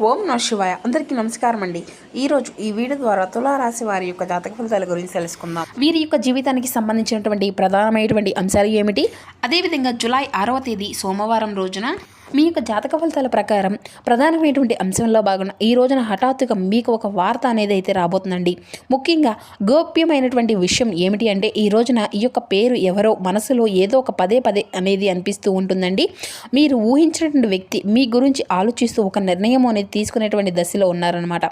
ఓం నమః శివాయ. అందరికీ నమస్కారం అండి. ఈరోజు ఈ వీడియో ద్వారా తులారాశి వారి యొక్క జాతక ఫలితాల గురించి తెలుసుకుందాం. వీరి యొక్క జీవితానికి సంబంధించినటువంటి ప్రధానమైనటువంటి అంశాలు ఏమిటి, అదేవిధంగా జూలై 6వ తేదీ సోమవారం రోజున మీ యొక్క జాతక ఫలితాల ప్రకారం ప్రధానమైనటువంటి అంశంలో భాగంగా ఈ రోజున హఠాత్తుగా మీకు ఒక వార్త అనేది అయితే రాబోతుందండి. ముఖ్యంగా గోప్యమైనటువంటి విషయం ఏమిటి అంటే ఈ రోజున ఈ యొక్క పేరు ఎవరో మనసులో ఏదో ఒక పదే అనేది అనిపిస్తూ ఉంటుందండి. మీరు ఊహించినటువంటి వ్యక్తి మీ గురించి ఆలోచిస్తూ ఒక నిర్ణయం అనేది తీసుకునేటువంటి దశలో ఉన్నారనమాట.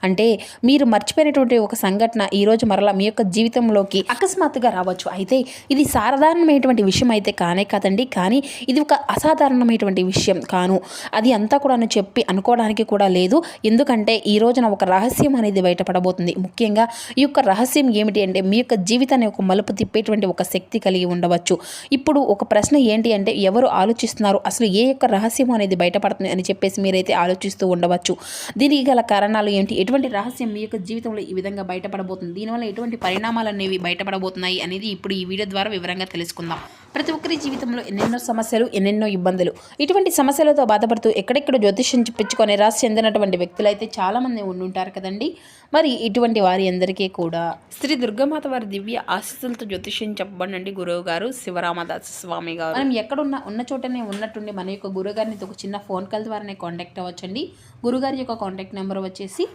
అంటే మీరు మర్చిపోయినటువంటి ఒక సంఘటన ఈ రోజు మరలా మీ యొక్క జీవితంలోకి అకస్మాత్తుగా రావచ్చు. అయితే ఇది సాధారణమైనటువంటి విషయం అయితే కానే కాదండి, కానీ ఇది ఒక అసాధారణమైనటువంటి విషయం కాను. అది అంతా కూడా చెప్పి అనుకోవడానికి కూడా లేదు. ఎందుకంటే ఈ రోజున ఒక రహస్యం అనేది బయటపడబోతుంది. ముఖ్యంగా ఈ యొక్క రహస్యం ఏమిటి అంటే మీ యొక్క జీవితాన్ని ఒక మలుపు తిప్పేటువంటి ఒక శక్తి కలిగి ఉండవచ్చు. ఇప్పుడు ఒక ప్రశ్న ఏంటి అంటే ఎవరు ఆలోచిస్తున్నారు, అసలు ఏ యొక్క రహస్యం అనేది బయటపడుతుంది అని చెప్పేసి మీరైతే ఆలోచిస్తూ ఉండవచ్చు. దీనికి గల కారణాలు ఏంటి, ఎటువంటి రహస్యం మీ యొక్క జీవితంలో ఈ విధంగా బయటపడబోతుంది, దీనివల్ల ఎటువంటి పరిణామాలు అనేవి బయటపడబోతున్నాయి అనేది ఇప్పుడు ఈ వీడియో ద్వారా వివరంగా తెలుసుకుందాం. ప్రతి ఒక్కరి జీవితంలో ఎన్నెన్నో సమస్యలు, ఎన్నెన్నో ఇబ్బందులు, ఇటువంటి సమస్యలతో బాధపడుతూ ఎక్కడెక్కడ జ్యోతిష్యం చెప్పించుకొని రాసి చెందినటువంటి వ్యక్తులు అయితే చాలామంది ఉండుంటారు కదండి. మరి ఇటువంటి వారి అందరికీ కూడా శ్రీ దుర్గామాత వారి దివ్య ఆశీస్సులతో జ్యోతిష్యం చెప్పబడండి గురువు గారు శివరామదాస్ స్వామి గారు. మనం ఎక్కడున్నా ఉన్న చోటనే ఉన్నట్టుండి మన యొక్క గురుగారిని ఒక చిన్న ఫోన్ కాల్ ద్వారానే కాంటాక్ట్ అవ్వచ్చండి. గురుగారి యొక్క కాంటాక్ట్ నెంబర్ వచ్చేసి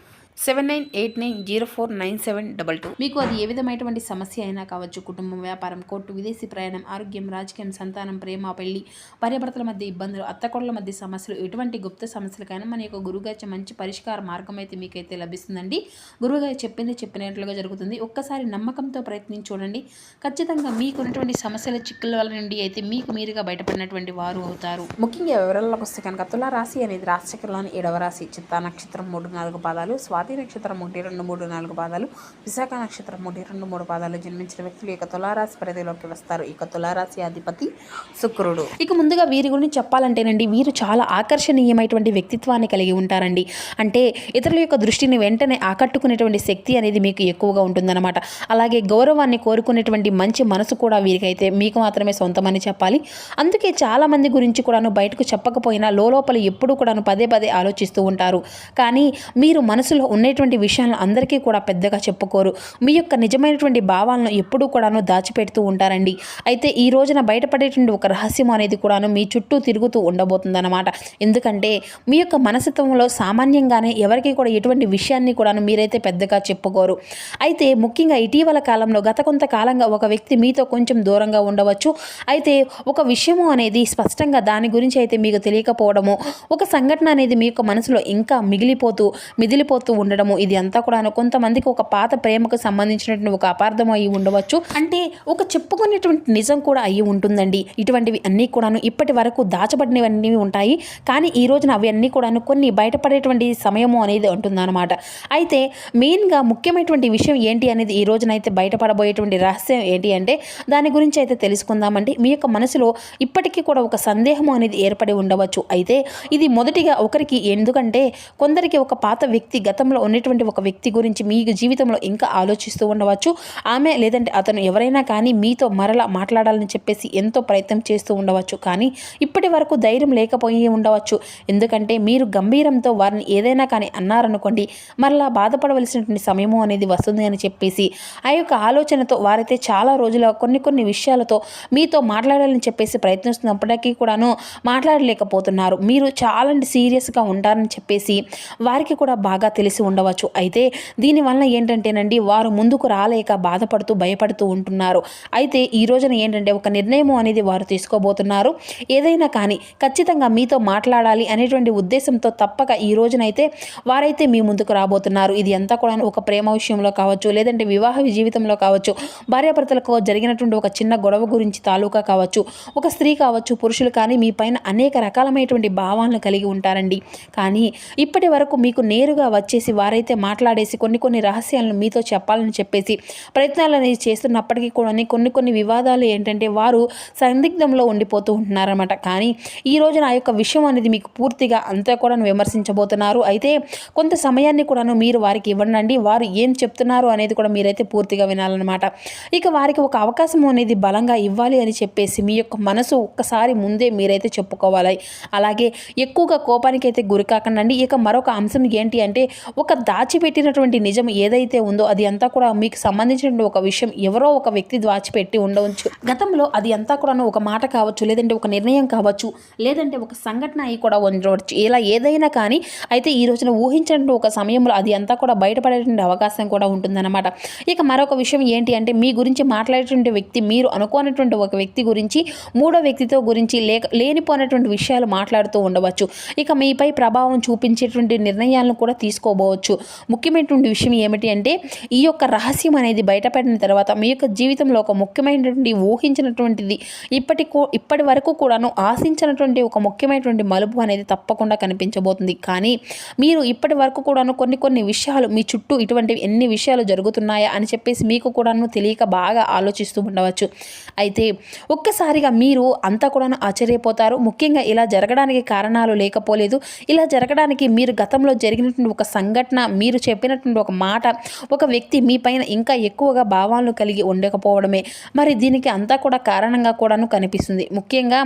7989049722. మీకు అది ఏ విధమైనటువంటి సమస్య అయినా కావచ్చు, కుటుంబం, వ్యాపారం, కోర్టు, విదేశీ ప్రయాణం, ఆరోగ్యం, రాజకీయం, సంతానం, ప్రేమ, పెళ్లి, భార్యాభర్తల మధ్య ఇబ్బందులు, అత్తకోడల మధ్య సమస్యలు, ఎటువంటి గుప్త సమస్యలకైనా మన యొక్క గురుగారి మంచి పరిష్కార మార్గం అయితే మీకైతే లభిస్తుందండి. గురువుగారు చెప్పింది చెప్పినట్లుగా జరుగుతుంది. ఒక్కసారి నమ్మకంతో ప్రయత్నించి చూడండి. ఖచ్చితంగా మీకున్నటువంటి సమస్యల చిక్కుల వల్ల నుండి అయితే మీకు మీరుగా బయటపడినటువంటి వారు అవుతారు. ముఖ్యంగా వివరాల్లోకి వస్తే కనుక తులారాశి అనేది రాశిచక్రంలోని 7వ రాశి. చిత్తా నక్షత్రం 3-4 పాదాలు, స్వాతి నక్షత్రం 1-2-3-4 పాదాలు, విశాఖ నక్షత్రం 1-2-3 పాదాలు జన్మించిన వ్యక్తులు ఇక తులారాశి పరిధిలోకి వస్తారు. ఇక తులారాశి అధిపతి శుక్రుడు. ఇక ముందుగా వీరి గురించి చెప్పాలంటేనండి, వీరు చాలా ఆకర్షణీయమైనటువంటి వ్యక్తిత్వాన్ని కలిగి ఉంటారండి. అంటే ఇతరుల యొక్క దృష్టిని వెంటనే ఆకట్టుకునేటువంటి శక్తి అనేది మీకు ఎక్కువగా ఉంటుందన్నమాట. అలాగే గౌరవాన్ని కోరుకునేటువంటి మంచి మనసు కూడా వీరికైతే మీకు మాత్రమే సొంతమని చెప్పాలి. అందుకే చాలా మంది గురించి కూడాను బయటకు చెప్పకపోయినా లోపల ఎప్పుడు కూడాను పదే ఆలోచిస్తూ ఉంటారు. కానీ మీరు మనసులో ఉన్నటువంటి విషయాలను అందరికీ కూడా పెద్దగా చెప్పుకోరు. మీ యొక్క నిజమైనటువంటి భావాలను ఎప్పుడూ కూడాను దాచిపెడుతూ ఉంటారండి. అయితే ఈ రోజున బయటపడేటువంటి ఒక రహస్యం అనేది కూడాను మీ చుట్టూ తిరుగుతూ ఉండబోతుందన్నమాట. ఎందుకంటే మీ యొక్క మనస్తత్వంలో సామాన్యంగానే ఎవరికి కూడా ఎటువంటి విషయాన్ని కూడాను మీరైతే పెద్దగా చెప్పుకోరు. అయితే ముఖ్యంగా ఇటీవల కాలంలో గత కొంతకాలంగా ఒక వ్యక్తి మీతో కొంచెం దూరంగా ఉండవచ్చు. అయితే ఒక విషయము అనేది స్పష్టంగా దాని గురించి అయితే మీకు తెలియకపోవడము, ఒక సంఘటన అనేది మీ యొక్క మనసులో ఇంకా మిగిలిపోతూ ఉండడము, ఇది అంతా కూడా కొంతమందికి ఒక పాత ప్రేమకు సంబంధించినటువంటి ఒక అపార్థం అయి ఉండవచ్చు. అంటే ఒక చెప్పుకునేటువంటి నిజం కూడా అయ్యి ఉంటుందండి. ఇటువంటివి అన్నీ కూడాను ఇప్పటి వరకు దాచబడినవన్నీ ఉంటాయి. కానీ ఈ రోజున అవి అన్నీ కూడాను కొన్ని బయటపడేటువంటి సమయము అనేది ఉంటుందన్నమాట. అయితే మెయిన్గా ముఖ్యమైనటువంటి విషయం ఏంటి అనేది ఈ రోజున అయితే బయటపడబోయేటువంటి రహస్యం ఏంటి అంటే దాని గురించి అయితే తెలుసుకుందామండి. మీ యొక్క మనసులో ఇప్పటికీ కూడా ఒక సందేహం అనేది ఏర్పడి ఉండవచ్చు. అయితే ఇది మొదటిగా ఒకరికి, ఎందుకంటే కొందరికి ఒక పాత వ్యక్తి, గతంలో ఉన్నటువంటి ఒక వ్యక్తి గురించి మీ జీవితంలో ఇంకా ఆలోచిస్తూ ఉండవచ్చు. ఆమె లేదంటే అతను ఎవరైనా కానీ మీతో మరలా మాట్లాడాలని చెప్పేసి ఎంతో ప్రయత్నం చేస్తూ ఉండవచ్చు. కానీ ఇప్పటి వరకు ధైర్యం లేకపోయి ఉండవచ్చు. ఎందుకంటే మీరు గంభీరంతో వారిని ఏదైనా కానీ అన్నారనుకోండి, మరలా బాధపడవలసినటువంటి సమయము అనేది వస్తుంది అని చెప్పేసి ఆ యొక్క ఆలోచనతో వారైతే చాలా రోజుల కొన్ని విషయాలతో మీతో మాట్లాడాలని చెప్పేసి ప్రయత్నిస్తున్నప్పటికీ కూడాను మాట్లాడలేకపోతున్నారు. మీరు చాలా సీరియస్గా ఉంటారని చెప్పేసి వారికి కూడా బాగా తెలిసి ఉండవచ్చు. అయితే దీనివల్ల ఏంటంటేనండి, వారు ముందుకు రాలేక బాధపడుతూ భయపడుతూ ఉంటున్నారు. అయితే ఈ రోజున ఏంటంటే ఒక నిర్ణయం అనేది వారు తీసుకోబోతున్నారు. ఏదైనా కానీ ఖచ్చితంగా మీతో మాట్లాడాలి అనేటువంటి ఉద్దేశంతో తప్పక ఈ రోజునైతే వారైతే మీ ముందుకు రాబోతున్నారు. ఇది అంతా కూడా ఒక ప్రేమ విషయంలో కావచ్చు, లేదంటే వివాహ జీవితంలో కావచ్చు, భార్యాభర్తలకు జరిగినటువంటి ఒక చిన్న గొడవ గురించి తాలూకా కావచ్చు, ఒక స్త్రీ కావచ్చు, పురుషులు కానీ మీ పైన అనేక రకాలమైనటువంటి భావాలను కలిగి ఉంటారండి. కానీ ఇప్పటి వరకు మీకు నేరుగా వచ్చేసి చెప్పేసి వారైతే మాట్లాడేసి కొన్ని రహస్యాలను మీతో చెప్పాలని చెప్పేసి ప్రయత్నాలు అనేది చేస్తున్నప్పటికీ కూడా కొన్ని వివాదాలు ఏంటంటే వారు సందిగ్ధంలో ఉండిపోతూ ఉంటున్నారన్నమాట. కానీ ఈ రోజున ఆ యొక్క విషయం అనేది మీకు పూర్తిగా అంతా కూడా విమర్శించబోతున్నారు. అయితే కొంత సమయాన్ని కూడాను మీరు వారికి ఇవ్వండి. వారు ఏం చెప్తున్నారు అనేది కూడా మీరైతే పూర్తిగా వినాలన్నమాట. ఇక వారికి ఒక అవకాశం అనేది బలంగా ఇవ్వాలి అని చెప్పేసి మీ యొక్క మనసు ఒక్కసారి ముందే మీరైతే చెప్పుకోవాలి. అలాగే ఎక్కువగా కోపానికి అయితే గురి కాకండి. ఇక మరొక అంశం ఏంటి అంటే ఒక దాచిపెట్టినటువంటి నిజం ఏదైతే ఉందో అది అంతా కూడా మీకు సంబంధించిన ఒక విషయం ఎవరో ఒక వ్యక్తి దాచిపెట్టి ఉండవచ్చు. గతంలో అది అంతా కూడా ఒక మాట కావచ్చు, లేదంటే ఒక నిర్ణయం కావచ్చు, లేదంటే ఒక సంఘటన అయి కూడా ఉండవచ్చు. ఇలా ఏదైనా కానీ అయితే ఈ రోజున ఊహించినటువంటి ఒక సమయంలో అది అంతా కూడా బయటపడేటువంటి అవకాశం కూడా ఉంటుందన్నమాట. ఇక మరొక విషయం ఏంటి అంటే మీ గురించి మాట్లాడేటువంటి వ్యక్తి మీరు అనుకోనటువంటి ఒక వ్యక్తి గురించి మూడో వ్యక్తితో గురించి లేనిపోయినటువంటి విషయాలు మాట్లాడుతూ ఉండవచ్చు. ఇక మీపై ప్రభావం చూపించేటువంటి నిర్ణయాలను కూడా తీసుకోబోవచ్చు. ముఖ్యమైనటువంటి విషయం ఏమిటి అంటే ఈ యొక్క రహస్యం అనేది బయటపడిన తర్వాత మీ యొక్క జీవితంలో ఒక ముఖ్యమైనటువంటి ఊహించినటువంటిది ఇప్పటి వరకు కూడాను ఆశించినటువంటి ఒక ముఖ్యమైనటువంటి మలుపు అనేది తప్పకుండా కనిపించబోతుంది. కానీ మీరు ఇప్పటి వరకు కూడాను కొన్ని విషయాలు మీ చుట్టూ ఇటువంటి ఎన్ని విషయాలు జరుగుతున్నాయా అని చెప్పేసి మీకు కూడాను తెలియక బాగా ఆలోచిస్తూ ఉండవచ్చు. అయితే ఒక్కసారిగా మీరు అంతా కూడాను ఆశ్చర్యపోతారు. ముఖ్యంగా ఇలా జరగడానికి కారణాలు లేకపోలేదు. ఇలా జరగడానికి మీరు గతంలో జరిగినటువంటి ఒక సంఘటన, మీరు చెప్పినటువంటి ఒక మాట, ఒక వ్యక్తి మీ పైన ఇంకా ఎక్కువగా భావాలను కలిగి ఉండకపోవడమే మరి దీనికి అంతా కూడా కారణంగా కూడాను కనిపిస్తుంది. ముఖ్యంగా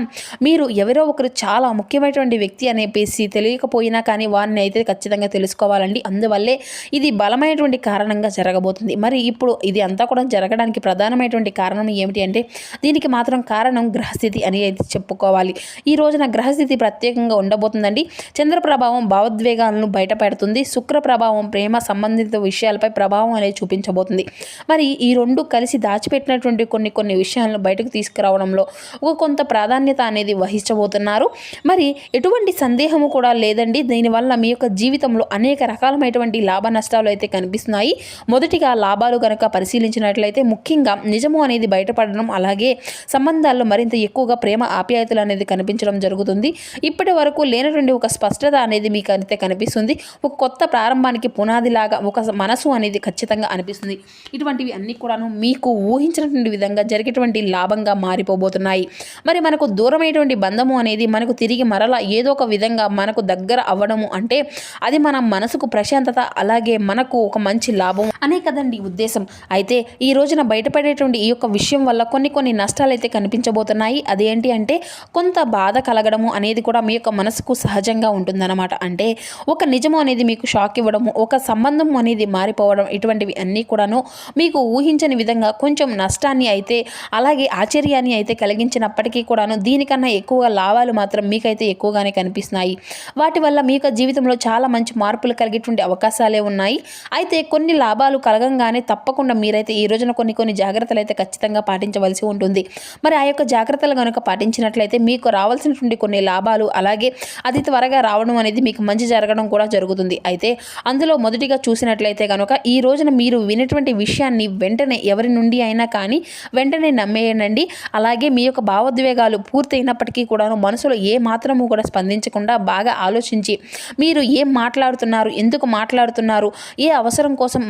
మీరు ఎవరో ఒకరు చాలా ముఖ్యమైనటువంటి వ్యక్తి అనేసి తెలియకపోయినా కానీ వారిని అయితే ఖచ్చితంగా తెలుసుకోవాలండి. అందువల్లే ఇది బలమైనటువంటి కారణంగా జరగబోతుంది. మరి ఇప్పుడు ఇది అంతా కూడా జరగడానికి ప్రధానమైనటువంటి కారణం ఏమిటి అంటే దీనికి మాత్రం కారణం గ్రహస్థితి అని అయితే చెప్పుకోవాలి. ఈ రోజున గ్రహస్థితి ప్రత్యేకంగా ఉండబోతుందండి. చంద్ర ప్రభావం భావోద్వేగాలను బయటపెడుతుంది. శుక్ర ప్రభావం ప్రేమ సంబంధిత విషయాలపై ప్రభావం అనేది చూపించబోతుంది. మరి ఈ రెండు కలిసి దాచిపెట్టినటువంటి కొన్ని విషయాలను బయటకు తీసుకురావడంలో ఒక కొంత ప్రాధాన్యత అనేది వహించబోతున్నారు. మరి ఎటువంటి సందేహము కూడా లేదండి. దీనివల్ల మీ యొక్క జీవితంలో అనేక రకాలమైనటువంటి లాభ నష్టాలు అయితే కనిపిస్తున్నాయి. మొదటిగా లాభాలు కనుక పరిశీలించినట్లయితే ముఖ్యంగా నిజము అనేది బయటపడడం, అలాగే సంబంధాల్లో మరింత ఎక్కువగా ప్రేమ ఆప్యాయతలు అనేది కనిపించడం జరుగుతుంది. ఇప్పటి వరకు లేనటువంటి ఒక స్పష్టత అనేది మీకు అయితే కనిపిస్తుంది. ఒక కొత్త ప్రారంభానికి పునాదిలాగా ఒక మనసు అనేది ఖచ్చితంగా అనిపిస్తుంది. ఇటువంటివి అన్నీ కూడాను మీకు ఊహించినటువంటి విధంగా జరిగేటువంటి లాభంగా మారిపోబోతున్నాయి. మరి మనకు దూరమైనటువంటి బంధము అనేది మనకు తిరిగి మరలా ఏదో ఒక విధంగా మనకు దగ్గర అవ్వడము అంటే అది మన మనసుకు ప్రశాంతత, అలాగే మనకు ఒక మంచి లాభం అనే కదండి ఉద్దేశం. అయితే ఈ రోజున బయటపడేటువంటి ఈ యొక్క విషయం వల్ల కొన్ని నష్టాలు అయితే కనిపించబోతున్నాయి. అదేంటి అంటే కొంత బాధ కలగడము అనేది కూడా మీ యొక్క మనసుకు సహజంగా ఉంటుందన్నమాట. అంటే ఒక నిజము అనేది మీకు షాక్ ఇవ్వడము, ఒక సంబంధం అనేది మారిపోవడం, ఇటువంటివి అన్నీ కూడాను మీకు ఊహించని విధంగా కొంచెం నష్టాన్ని అయితే అలాగే ఆశ్చర్యాన్ని అయితే కలిగించినప్పటికీ కూడాను దీనికన్నా ఎక్కువగా లాభాలు మాత్రం మీకైతే ఎక్కువగానే కనిపిస్తున్నాయి. వాటి వల్ల మీ యొక్క జీవితంలో చాలా మంచి మార్పులు కలిగేటువంటి అవకాశాలే ఉన్నాయి. అయితే కొన్ని లాభాలు కలగంగానే తప్పకుండా మీరైతే ఈ రోజున కొన్ని జాగ్రత్తలు అయితే ఖచ్చితంగా పాటించవలసి ఉంటుంది. మరి ఆ యొక్క జాగ్రత్తలు కనుక పాటించినట్లయితే మీకు రావాల్సినటువంటి కొన్ని లాభాలు, అలాగే అది త్వరగా రావడం అనేది మీకు మంచి జరగడం కూడా జరుగుతుంది. అయితే అందులో మొదటిగా చూసినట్లయితే కనుక ఈ రోజున మీరు వినేటువంటి విషయాన్ని వెంటనే ఎవరి నుండి అయినా కానీ వెంటనే నమ్మేయండి. అలాగే మీ యొక్క భావోద్వేగాలు పూర్తయినప్పటికీ కూడాను మనసులో ఏ మాత్రము కూడా స్పందించకుండా బాగా ఆలోచించి మీరు ఏం మాట్లాడుతున్నారు, ఎందుకు మాట్లాడుతున్నారు, ఏ అవసరం కోసం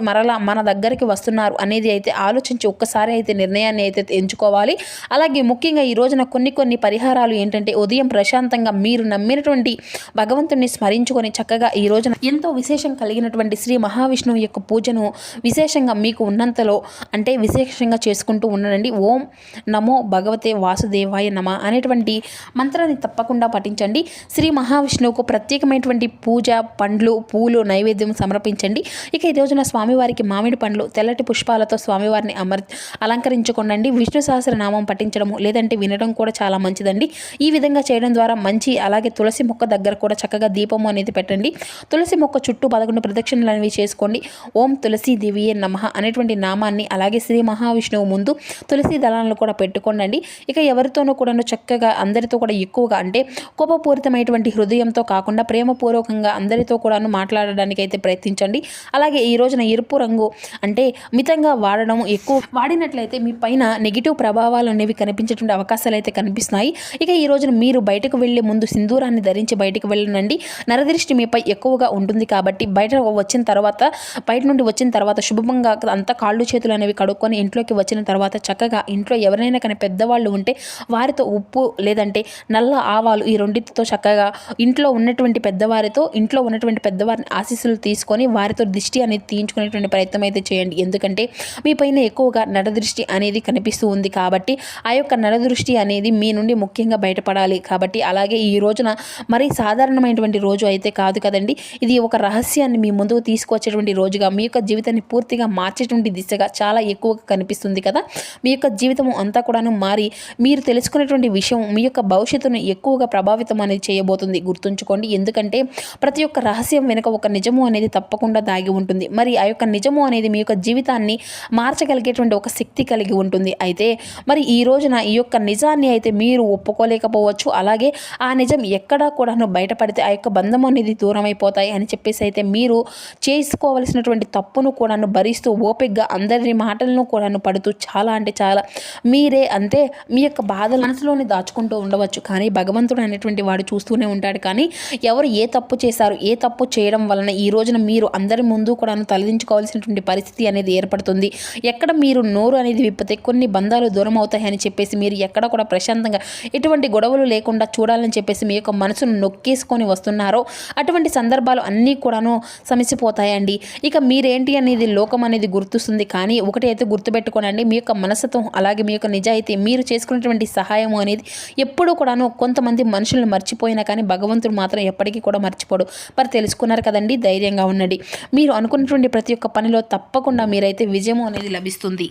మరలా మన దగ్గరికి వస్తున్నారు అనేది అయితే ఆలోచించి ఒక్కసారి అయితే నిర్ణయాన్ని అయితే ఎంచుకోవాలి. అలాగే ముఖ్యంగా ఈ రోజున కొన్ని పరిహారాలు ఏంటంటే ఉదయం ప్రశాంతంగా మీరు నమ్మినటువంటి భగవంతుని స్మరించుకొని చక్కగా ఈ రోజున ఎంతో విశేషం కలిగినటువంటి శ్రీ మహావిష్ణువు యొక్క పూజను విశేషంగా మీకు ఉన్నంతలో అంటే విశేషంగా చేసుకుంటూ ఉండండి. ఓం నమో భగవతే వాసుదేవాయ నమ అనేటువంటి మంత్రాన్ని తప్పకుండా పఠించండి. శ్రీ మహావిష్ణువుకు ప్రత్యేకమైనటువంటి పూజ, పండ్లు, పూలు నైవేద్యం సమర్పించండి. ఇక ఈ రోజున స్వామివారికి మామిడి పండ్లు, తెల్లటి పుష్పాలతో స్వామివారిని అలంకరించుకోండి. విష్ణు సహస్రనామం పఠించడము లేదంటే వినడం కూడా చాలా మంచిదండి. ఈ విధంగా చేయడం ద్వారా మంచి. అలాగే తులసి మొక్క దగ్గర కూడా చక్కగా దీపము అనేది పెట్టండి. తులసి మొక్క చుట్టూ 11 ప్రదక్షిణలు అనేవి చేసుకోండి. ఓం తులసి దేవియే నమః అనేటువంటి నామాన్ని అలాగే శ్రీ మహావిష్ణువు ముందు తులసి దళాలను కూడా పెట్టుకోండి. ఇక ఎవరితోనూ కూడా చక్కగా అందరితో కూడా ఎక్కువగా అంటే కోపపూరితమైనటువంటి హృదయంతో కాకుండా ప్రేమపూర్వకంగా అందరితో కూడాను మాట్లాడడానికి అయితే ప్రయత్నించండి. అలాగే ఈ రోజున ఎరుపు రంగు అంటే మితంగా వాడడం, ఎక్కువ వాడినట్లయితే మీ పైన నెగిటివ్ ప్రభావాలు అనేవి కనిపించేటువంటి అవకాశాలు అయితే కనిపిస్తున్నాయి. ఇక ఈ రోజున మీరు బయటకు వెళ్లే ముందు సింధూరాన్ని ధరించి బయటకు వెళ్ళనండి. నరదృష్టి మీపై ఎక్కువగా ఉంటుంది కాబట్టి బయట నుండి వచ్చిన తర్వాత శుభంగా అంతా కాళ్ళు చేతులు అనేవి కడుక్కొని ఇంట్లోకి వచ్చిన తర్వాత చక్కగా ఇంట్లో ఎవరైనా కానీ పెద్దవాళ్ళు ఉంటే వారితో ఉప్పు లేదంటే నల్ల ఆవాలు ఈ రెండింటితో చక్కగా ఇంట్లో ఉన్నటువంటి పెద్దవారిని ఆశీస్సులు తీసుకొని వారితో దిష్టి అనేది తీయించుకునేటువంటి ప్రయత్నం అయితే చేయండి. ఎందుకంటే మీ పైన ఎక్కువగా నరదృష్టి అనేది కనిపిస్తూ ఉంది కాబట్టి ఆ యొక్క నరదృష్టి అనేది మీ నుండి ముఖ్యంగా బయటపడాలి. కాబట్టి అలాగే ఈ రోజున మరి సాధారణమైనటువంటి రోజు అయితే కాదు కదండి. ఇది ఒక రహస్యాన్ని మీ ముందుకు తీసుకొచ్చేటువంటి రోజుగా, మీ యొక్క జీవితాన్ని పూర్తిగా మార్చేటువంటి దిశగా చాలా ఎక్కువగా కనిపిస్తుంది కదా. మీ యొక్క జీవితం అంతా కూడాను మారి మీరు తెలుసుకునేటువంటి విషయం మీ యొక్క భవిష్యత్తును ఎక్కువగా ప్రభావితం అనేది చేయబోతుంది. గుర్తుంచుకోండి. ఎందుకంటే ప్రతి ఒక్క రహస్యం వెనుక ఒక నిజము అనేది తప్పకుండా దాగి ఉంటుంది. మరి ఆ యొక్క నిజము అనేది మీ యొక్క జీవితాన్ని మార్చగలిగేటువంటి ఒక శక్తి కలిగి ఉంటుంది. అయితే మరి ఈ రోజున ఈ యొక్క నిజాన్ని అయితే మీరు ఒప్పుకోలేకపోవచ్చు. అలాగే ఆ నిజం ఎక్కడా కూడాను బయటపడితే ఆ యొక్క బంధం అనేది దూరం అయిపోతాయి అని చెప్పేసి అయితే మీరు చేసుకోవలసినటువంటి తప్పును కూడాను భరిస్తూ ఓపికగా అందరి మాటలను కూడాను పడుతూ చాలా అంటే చాలా మీరే అంటే మీ యొక్క బాధలు మనసులోనే దాచుకుంటూ ఉండవచ్చు. కానీ భగవంతుడు అనేటువంటి వాడు చూస్తూనే ఉంటాడు. కానీ ఎవరు ఏ తప్పు చేశారు, ఏ తప్పు చేయడం వలన ఈ రోజున మీరు అందరి ముందు కూడాను తలదించుకోవాల్సినటువంటి పరిస్థితి అనేది ఏర్పడుతుంది. ఎక్కడ మీరు నోరు అనేది విప్పితే కొన్ని బంధాలు దూరం అవుతాయని చెప్పేసి మీరు ఎక్కడ కూడా ప్రశాంతంగా ఎటువంటి గొడవలు లేకుండా చూడాలని చెప్పేసి మీ యొక్క మనసును నొక్కేసుకొని వస్తున్నారో అటువంటి సందర్భాలు అన్నీ కూడాను సమసిపోతాయండి. ఇక మీరేంటి అనేది లోకం అనేది గుర్తిస్తుంది. కానీ ఒకటి అయితే గుర్తుపెట్టుకోనండి, మీ యొక్క మనసుతో అలాగే మీ యొక్క నిజాయితీ మీరు చేసుకున్నటువంటి సహాయం అనేది ఎప్పుడూ కూడాను కొంతమంది మనుషులను మర్చిపోయినా కానీ భగవంతుడు మాత్రం ఎప్పటికీ కూడా మర్చిపోడు. మరి తెలుసుకున్నారు కదండి. ధైర్యంగా ఉండండి. మీరు అనుకున్నటువంటి ప్రతి ఒక్క పనిలో తప్పకుండా మీరైతే విజయం అనేది లభిస్తుంది.